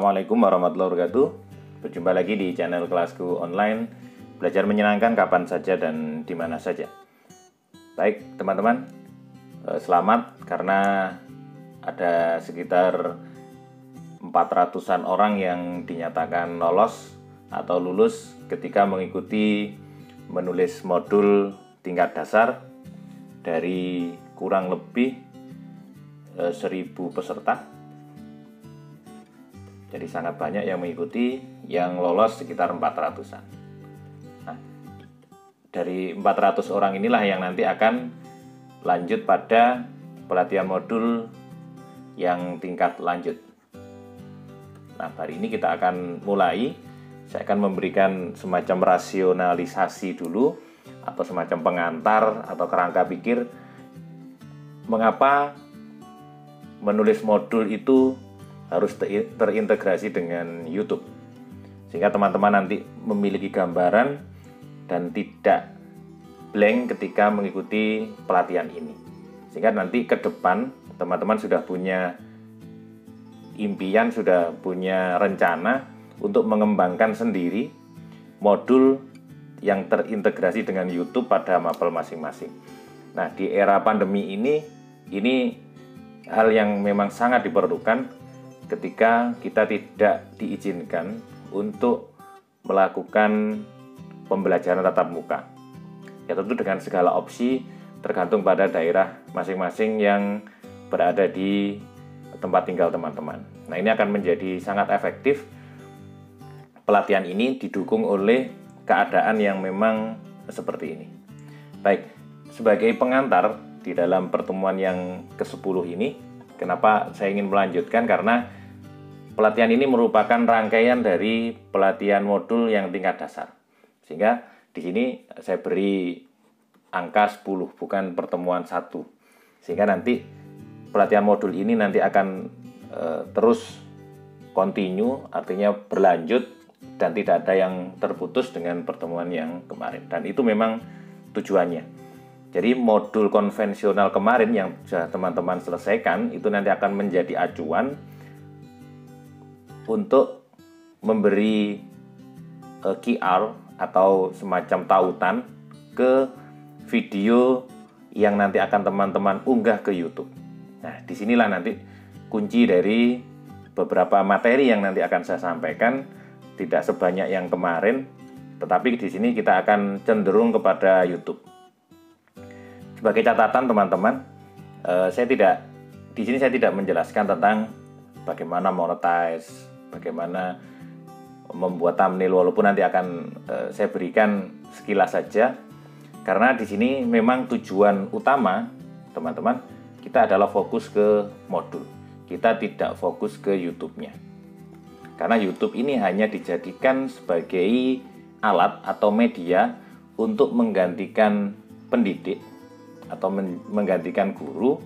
Assalamualaikum warahmatullahi wabarakatuh. Berjumpa lagi di channel kelasku online. Belajar menyenangkan kapan saja dan di mana saja. Baik teman-teman, selamat karena ada sekitar 400-an orang yang dinyatakan lolos atau lulus ketika mengikuti menulis modul tingkat dasar dari kurang lebih 1000 peserta. Jadi sangat banyak yang mengikuti, yang lolos sekitar 400-an. Nah, dari 400 orang inilah yang nanti akan lanjut pada pelatihan modul yang tingkat lanjut. Nah, hari ini kita akan mulai. Saya akan memberikan semacam rasionalisasi dulu atau semacam pengantar atau kerangka pikir mengapa menulis modul itu harus terintegrasi dengan YouTube, sehingga teman-teman nanti memiliki gambaran dan tidak blank ketika mengikuti pelatihan ini, sehingga nanti ke depan teman-teman sudah punya impian, sudah punya rencana untuk mengembangkan sendiri modul yang terintegrasi dengan YouTube pada mapel masing-masing. Nah, di era pandemi ini hal yang memang sangat diperlukan ketika kita tidak diizinkan untuk melakukan pembelajaran tatap muka. Ya tentu dengan segala opsi tergantung pada daerah masing-masing yang berada di tempat tinggal teman-teman. Nah, ini akan menjadi sangat efektif. Pelatihan ini didukung oleh keadaan yang memang seperti ini. Baik, sebagai pengantar di dalam pertemuan yang ke-10 ini, kenapa saya ingin melanjutkan? Karena pelatihan ini merupakan rangkaian dari pelatihan modul yang tingkat dasar. Sehingga di sini saya beri angka 10, bukan pertemuan 1. Sehingga nanti pelatihan modul ini nanti akan terus continue, artinya berlanjut dan tidak ada yang terputus dengan pertemuan yang kemarin. Dan itu memang tujuannya. Jadi modul konvensional kemarin yang sudah teman-teman selesaikan itu nanti akan menjadi acuan untuk memberi QR atau semacam tautan ke video yang nanti akan teman-teman unggah ke YouTube. Nah, disinilah nanti kunci dari beberapa materi yang nanti akan saya sampaikan, tidak sebanyak yang kemarin, tetapi di sini kita akan cenderung kepada YouTube. Sebagai catatan teman-teman, di sini saya tidak menjelaskan tentang bagaimana monetize, bagaimana membuat thumbnail, walaupun nanti akan saya berikan sekilas saja. Karena di sini memang tujuan utama teman-teman kita adalah fokus ke modul. Kita tidak fokus ke YouTube-nya. Karena YouTube ini hanya dijadikan sebagai alat atau media untuk menggantikan pendidik atau menggantikan guru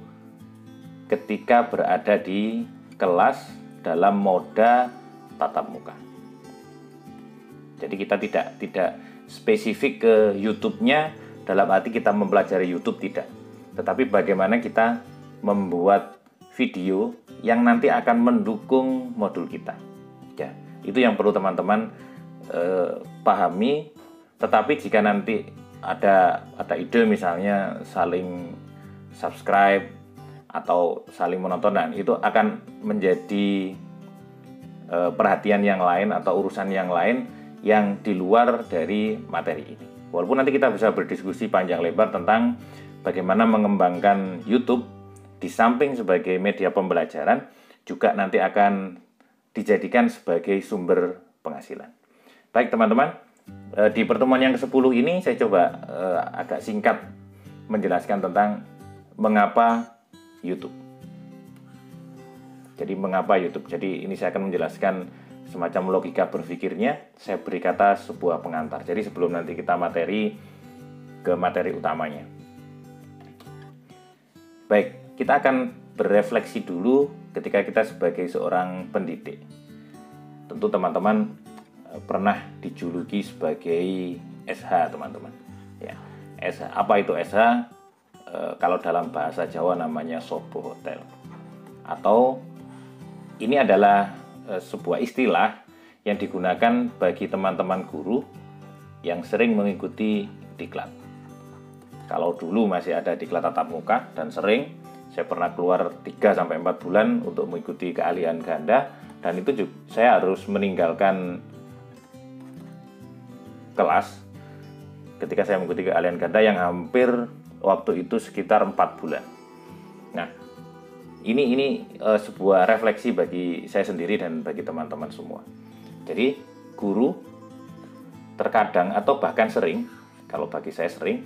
ketika berada di kelas dalam moda tatap muka. Jadi kita tidak spesifik ke YouTube-nya dalam arti kita mempelajari YouTube, tidak. Tetapi bagaimana kita membuat video yang nanti akan mendukung modul kita. Ya, itu yang perlu teman-teman pahami. Tetapi jika nanti ada ide misalnya saling subscribe atau saling menonton, dan itu akan menjadi perhatian yang lain atau urusan yang lain yang di luar dari materi ini. Walaupun nanti kita bisa berdiskusi panjang lebar tentang bagaimana mengembangkan YouTube di samping sebagai media pembelajaran, juga nanti akan dijadikan sebagai sumber penghasilan. Baik teman-teman, di pertemuan yang ke-10 ini saya coba agak singkat menjelaskan tentang mengapa YouTube. Jadi mengapa YouTube? Jadi ini saya akan menjelaskan semacam logika berpikirnya. Saya beri kata sebuah pengantar. Jadi sebelum nanti kita ke materi utamanya. Baik, kita akan berefleksi dulu ketika kita sebagai seorang pendidik. Tentu teman-teman pernah dijuluki sebagai SH, teman-teman. Ya, SH. Apa itu SH? Kalau dalam bahasa Jawa namanya Sobo Hotel. Atau ini adalah sebuah istilah yang digunakan bagi teman-teman guru yang sering mengikuti diklat. Kalau dulu masih ada diklat tatap muka dan sering, saya pernah keluar 3-4 bulan untuk mengikuti keahlian ganda, dan itu juga saya harus meninggalkan kelas ketika saya mengikuti keahlian ganda yang hampir waktu itu sekitar 4 bulan. Nah, ini sebuah refleksi bagi saya sendiri dan bagi teman-teman semua. Jadi guru terkadang atau bahkan sering, kalau bagi saya sering,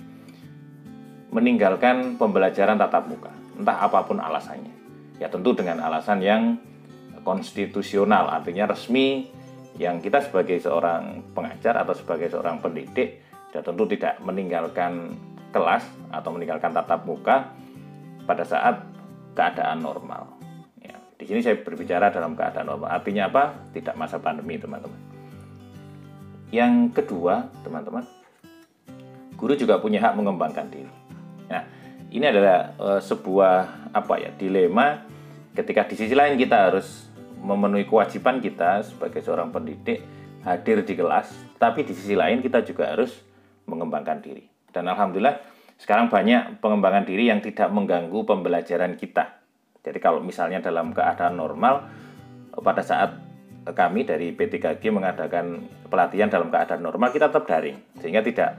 meninggalkan pembelajaran tatap muka, entah apapun alasannya. Ya tentu dengan alasan yang konstitusional, artinya resmi, yang kita sebagai seorang pengajar atau sebagai seorang pendidik ya tentu tidak meninggalkan kelas atau meninggalkan tatap muka pada saat keadaan normal. Ya, di sini saya berbicara dalam keadaan normal. Artinya apa? Tidak masa pandemi, teman-teman. Yang kedua, teman-teman, guru juga punya hak mengembangkan diri. Nah, ini adalah sebuah dilema ketika di sisi lain kita harus memenuhi kewajiban kita sebagai seorang pendidik hadir di kelas, tapi di sisi lain kita juga harus mengembangkan diri. Dan alhamdulillah sekarang banyak pengembangan diri yang tidak mengganggu pembelajaran kita. Jadi kalau misalnya dalam keadaan normal, pada saat kami dari P3G mengadakan pelatihan dalam keadaan normal, kita tetap daring, sehingga tidak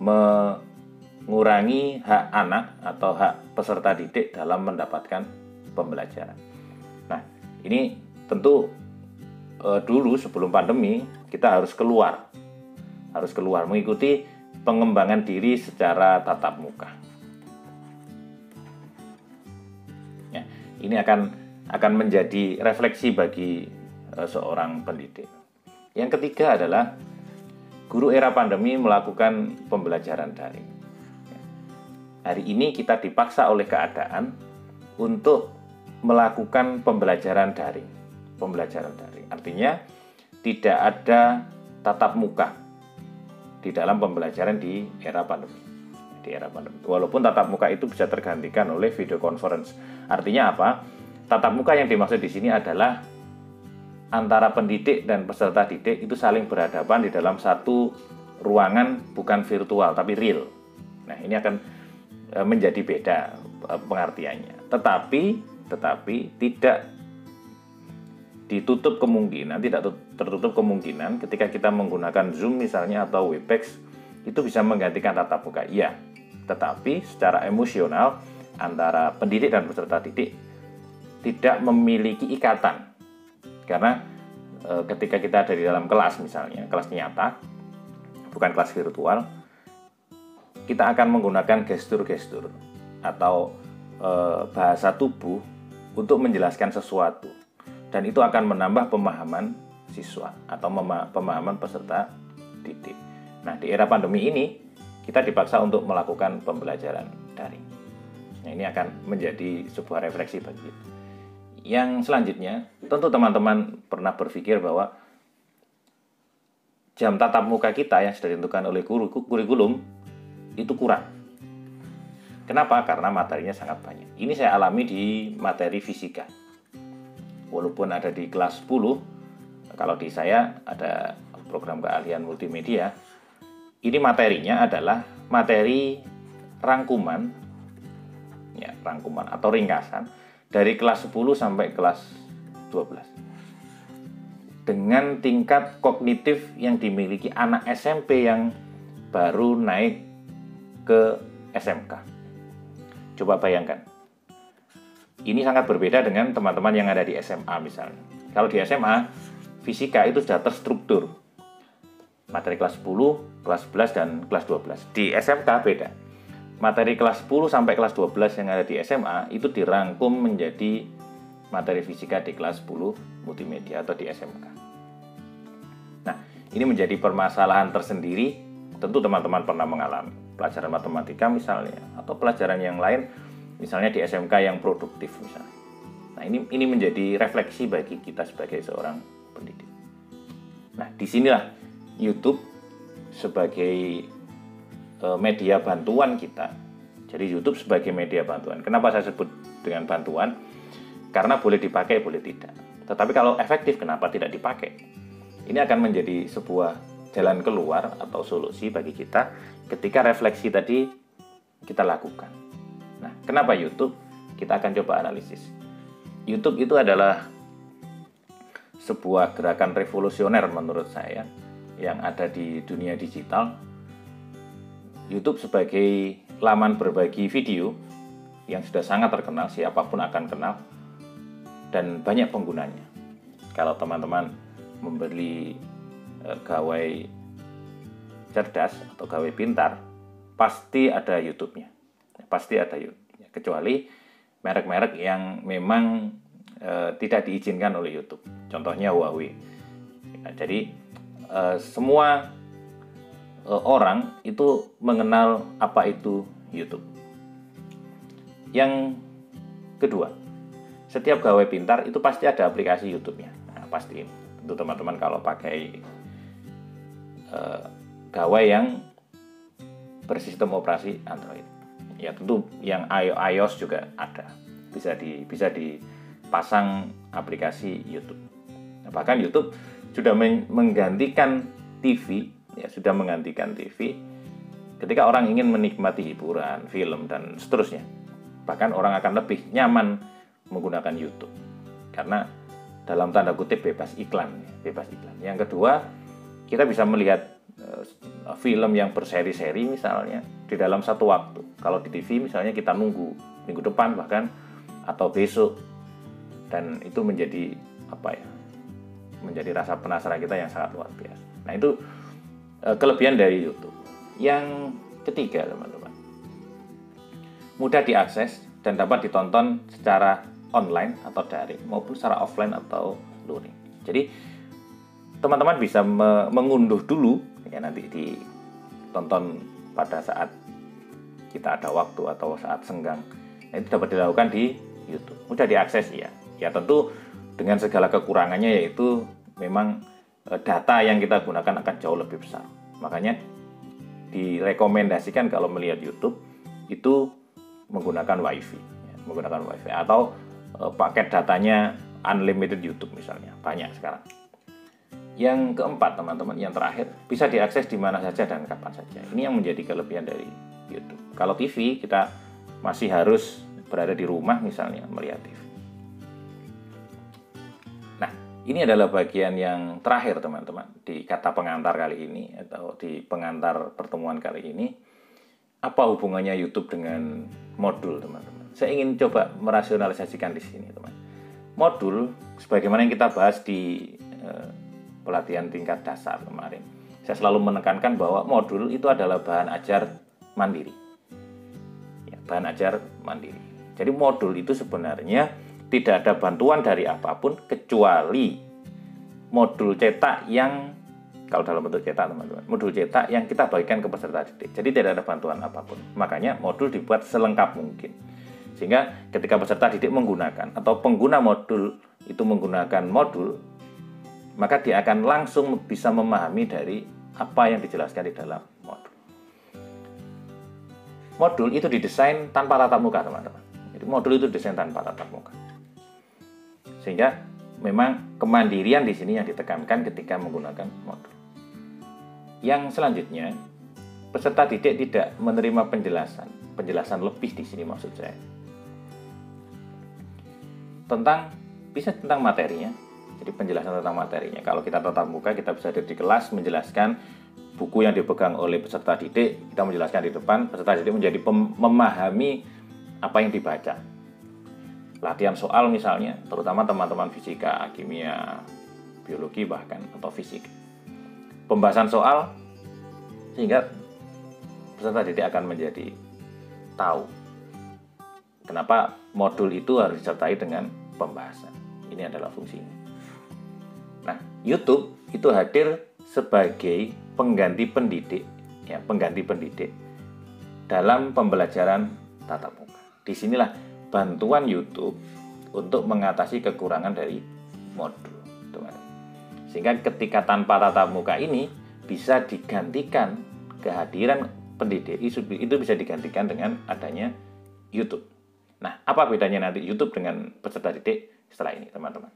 mengurangi hak anak atau hak peserta didik dalam mendapatkan pembelajaran. Nah, ini tentu dulu sebelum pandemi kita harus keluar mengikuti pengembangan diri secara tatap muka. Ya, ini akan menjadi refleksi bagi seorang pendidik. Yang ketiga adalah guru era pandemi melakukan pembelajaran daring. Hari ini kita dipaksa oleh keadaan untuk melakukan pembelajaran daring. Pembelajaran daring artinya tidak ada tatap muka di dalam pembelajaran di era pandemi. Walaupun tatap muka itu bisa tergantikan oleh video conference. Artinya apa? Tatap muka yang dimaksud di sini adalah antara pendidik dan peserta didik itu saling berhadapan di dalam satu ruangan, bukan virtual tapi real. Nah, ini akan menjadi beda pengertiannya. Tetapi tidak ditutup kemungkinan, tidak tertutup kemungkinan ketika kita menggunakan Zoom misalnya atau Webex itu bisa menggantikan tatap muka. Iya, tetapi secara emosional antara pendidik dan peserta didik tidak memiliki ikatan. Karena ketika kita ada di dalam kelas misalnya, kelas nyata, bukan kelas virtual, kita akan menggunakan gestur-gestur atau bahasa tubuh untuk menjelaskan sesuatu. Dan itu akan menambah pemahaman siswa atau pemahaman peserta didik. Nah, di era pandemi ini kita dipaksa untuk melakukan pembelajaran daring. Nah, ini akan menjadi sebuah refleksi bagi kita. Yang selanjutnya, tentu teman-teman pernah berpikir bahwa jam tatap muka kita yang sudah ditentukan oleh kurikulum itu kurang. Kenapa? Karena materinya sangat banyak. Ini saya alami di materi fisika. Walaupun ada di kelas 10, kalau di saya ada program keahlian multimedia, ini materinya adalah materi rangkuman atau ringkasan dari kelas 10 sampai kelas 12. Dengan tingkat kognitif yang dimiliki anak SMP yang baru naik ke SMK. Coba bayangkan. Ini sangat berbeda dengan teman-teman yang ada di SMA misalnya. Kalau di SMA, fisika itu sudah terstruktur. Materi kelas 10, kelas 11, dan kelas 12. Di SMK beda. Materi kelas 10 sampai kelas 12 yang ada di SMA itu dirangkum menjadi materi fisika di kelas 10 multimedia atau di SMK. Nah, ini menjadi permasalahan tersendiri. Tentu teman-teman pernah mengalami pelajaran matematika misalnya, atau pelajaran yang lain misalnya di SMK yang produktif misalnya. Nah, ini menjadi refleksi bagi kita sebagai seorang pendidik. Nah, disinilah YouTube sebagai media bantuan kita. Jadi YouTube sebagai media bantuan. Kenapa saya sebut dengan bantuan? Karena boleh dipakai, boleh tidak. Tetapi kalau efektif, kenapa tidak dipakai? Ini akan menjadi sebuah jalan keluar atau solusi bagi kita ketika refleksi tadi kita lakukan. Nah, kenapa YouTube? Kita akan coba analisis. YouTube itu adalah sebuah gerakan revolusioner menurut saya yang ada di dunia digital. YouTube sebagai laman berbagi video yang sudah sangat terkenal, siapapun akan kenal, dan banyak penggunanya. Kalau teman-teman membeli gawai cerdas atau gawai pintar, pasti ada YouTube-nya. Pasti ada YouTube-nya. Kecuali merek-merek yang memang tidak diizinkan oleh YouTube. Contohnya Huawei. Ya, jadi semua orang itu mengenal apa itu YouTube. Yang kedua, setiap gawai pintar itu pasti ada aplikasi YouTube-nya. Nah, pasti tentu teman-teman kalau pakai gawai yang bersistem operasi Android, ya tentu yang iOS juga ada, bisa dipasang aplikasi YouTube. Nah, bahkan YouTube sudah menggantikan TV, ya sudah menggantikan TV ketika orang ingin menikmati hiburan, film dan seterusnya. Bahkan orang akan lebih nyaman menggunakan YouTube karena dalam tanda kutip bebas iklan. Yang kedua, kita bisa melihat film yang berseri-seri misalnya di dalam satu waktu. Kalau di TV misalnya kita nunggu minggu depan bahkan atau besok, dan itu menjadi menjadi rasa penasaran kita yang sangat luar biasa. Nah, itu kelebihan dari YouTube. Yang ketiga, teman-teman, mudah diakses dan dapat ditonton secara online atau daring maupun secara offline atau luring. Jadi teman-teman bisa mengunduh dulu, ya nanti ditonton pada saat kita ada waktu atau saat senggang. Nah, itu dapat dilakukan di YouTube. Mudah diakses, ya. Ya tentu dengan segala kekurangannya, yaitu memang data yang kita gunakan akan jauh lebih besar. Makanya direkomendasikan kalau melihat YouTube itu menggunakan WiFi, atau paket datanya unlimited YouTube misalnya, banyak sekarang. Yang keempat, teman-teman, yang terakhir, bisa diakses di mana saja dan kapan saja. Ini yang menjadi kelebihan dari YouTube. Kalau TV, kita masih harus berada di rumah misalnya melihat TV. Nah, ini adalah bagian yang terakhir, teman-teman, di kata pengantar kali ini atau di pengantar pertemuan kali ini. Apa hubungannya YouTube dengan modul, teman-teman? Saya ingin coba merasionalisasikan di sini, teman. Modul, sebagaimana yang kita bahas di pelatihan tingkat dasar kemarin, saya selalu menekankan bahwa modul itu adalah bahan ajar mandiri. Ya, bahan ajar mandiri. Jadi modul itu sebenarnya tidak ada bantuan dari apapun kecuali modul cetak yang, kalau dalam bentuk cetak, teman-teman, modul cetak yang kita bagikan ke peserta didik. Jadi tidak ada bantuan apapun. Makanya modul dibuat selengkap mungkin. Sehingga ketika peserta didik menggunakan atau pengguna modul itu menggunakan modul, maka dia akan langsung bisa memahami dari apa yang dijelaskan di dalam modul. Modul itu didesain tanpa tatap muka, teman-teman. Jadi modul itu didesain tanpa tatap muka. Sehingga memang kemandirian di sini yang ditekankan ketika menggunakan modul. Yang selanjutnya, peserta didik tidak menerima penjelasan lebih di sini maksud saya. Bisa tentang materinya. Jadi penjelasan tentang materinya. Kalau kita tatap muka, kita bisa di kelas menjelaskan buku yang dipegang oleh peserta didik, kita menjelaskan di depan, peserta didik menjadi memahami apa yang dibaca. Latihan soal misalnya, terutama teman-teman fisika, kimia, biologi bahkan, atau fisik. Pembahasan soal, sehingga peserta didik akan menjadi tahu kenapa modul itu harus disertai dengan pembahasan. Ini adalah fungsinya. Nah, YouTube itu hadir sebagai pengganti pendidik dalam pembelajaran tatap muka. Disinilah bantuan YouTube untuk mengatasi kekurangan dari modul, teman-teman. Sehingga ketika tanpa tatap muka ini bisa digantikan, kehadiran pendidik itu bisa digantikan dengan adanya YouTube. Nah, apa bedanya nanti YouTube dengan peserta didik setelah ini, teman-teman?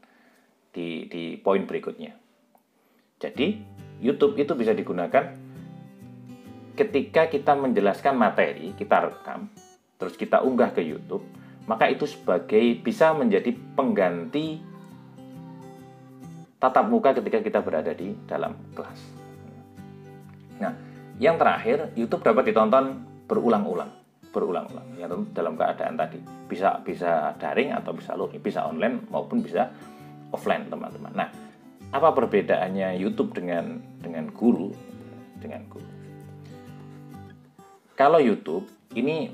di poin berikutnya. Jadi YouTube itu bisa digunakan ketika kita menjelaskan materi, kita rekam, terus kita unggah ke YouTube, maka itu bisa menjadi pengganti tatap muka ketika kita berada di dalam kelas. Nah, yang terakhir, YouTube dapat ditonton berulang-ulang, ya tentu dalam keadaan tadi bisa daring atau bisa online maupun bisa offline, teman-teman. Nah, apa perbedaannya YouTube dengan guru? Kalau YouTube ini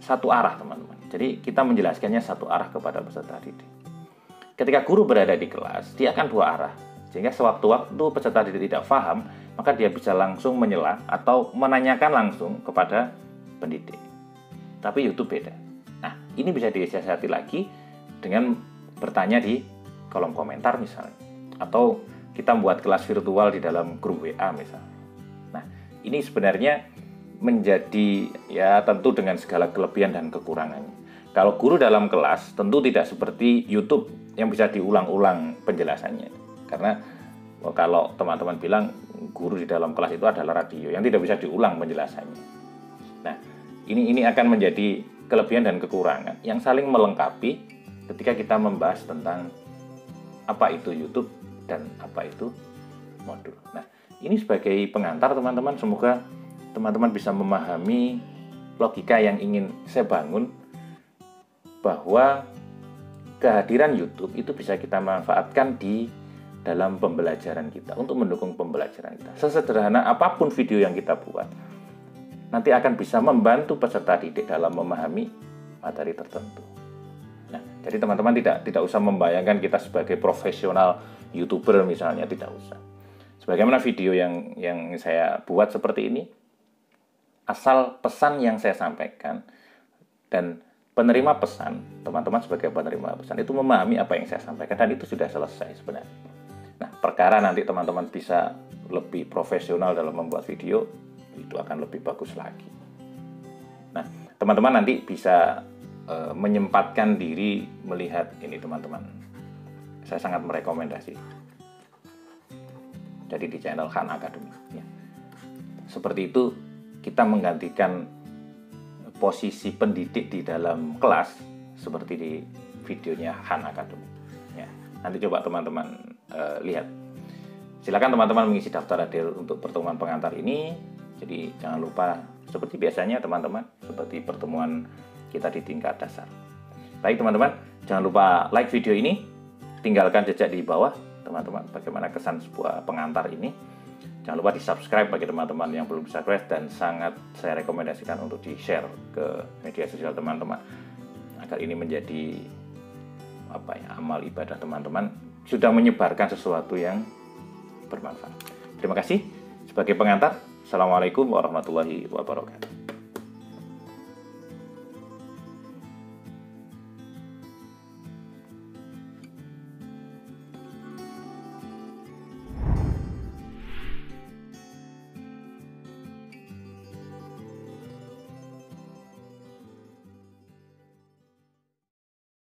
satu arah, teman-teman. Jadi kita menjelaskannya satu arah kepada peserta didik. Ketika guru berada di kelas, dia akan dua arah. Sehingga sewaktu-waktu peserta didik tidak paham, maka dia bisa langsung menyela atau menanyakan langsung kepada pendidik. Tapi YouTube beda. Nah, ini bisa disiasati lagi dengan bertanya di kolom komentar misalnya. Atau kita membuat kelas virtual di dalam grup WA misalnya. Nah, ini sebenarnya menjadi ya tentu dengan segala kelebihan dan kekurangannya. Kalau guru dalam kelas tentu tidak seperti YouTube yang bisa diulang-ulang penjelasannya. Karena kalau teman-teman bilang guru di dalam kelas itu adalah radio yang tidak bisa diulang penjelasannya. Nah, ini akan menjadi kelebihan dan kekurangan yang saling melengkapi ketika kita membahas tentang apa itu YouTube dan apa itu modul. Nah, ini sebagai pengantar, teman-teman, semoga teman-teman bisa memahami logika yang ingin saya bangun, bahwa kehadiran YouTube itu bisa kita manfaatkan di dalam pembelajaran kita, untuk mendukung pembelajaran kita. Sesederhana apapun video yang kita buat, nanti akan bisa membantu peserta didik dalam memahami materi tertentu. Nah, jadi teman-teman tidak usah membayangkan kita sebagai profesional YouTuber misalnya, tidak usah. Sebagaimana video yang saya buat seperti ini, asal pesan yang saya sampaikan dan penerima pesan, teman-teman sebagai penerima pesan itu memahami apa yang saya sampaikan, dan itu sudah selesai sebenarnya. Nah, perkara nanti teman-teman bisa lebih profesional dalam membuat video, itu akan lebih bagus lagi. Nah, teman-teman nanti bisa menyempatkan diri melihat ini, teman-teman. Saya sangat merekomendasi. Jadi di channel Khan Academy. Ya. Seperti itu, kita menggantikan posisi pendidik di dalam kelas seperti di videonya Khan Academy. Ya. Nanti coba teman-teman lihat. Silakan teman-teman mengisi daftar hadir untuk pertemuan pengantar ini. Jadi jangan lupa seperti biasanya, teman-teman, seperti pertemuan kita di tingkat dasar. Baik, teman-teman, jangan lupa like video ini, tinggalkan jejak di bawah, teman-teman, bagaimana kesan sebuah pengantar ini. Jangan lupa di-subscribe bagi teman-teman yang belum subscribe, dan sangat saya rekomendasikan untuk di-share ke media sosial teman-teman agar ini menjadi amal ibadah teman-teman, sudah menyebarkan sesuatu yang bermanfaat. Terima kasih. Sebagai pengantar, Assalamualaikum warahmatullahi wabarakatuh.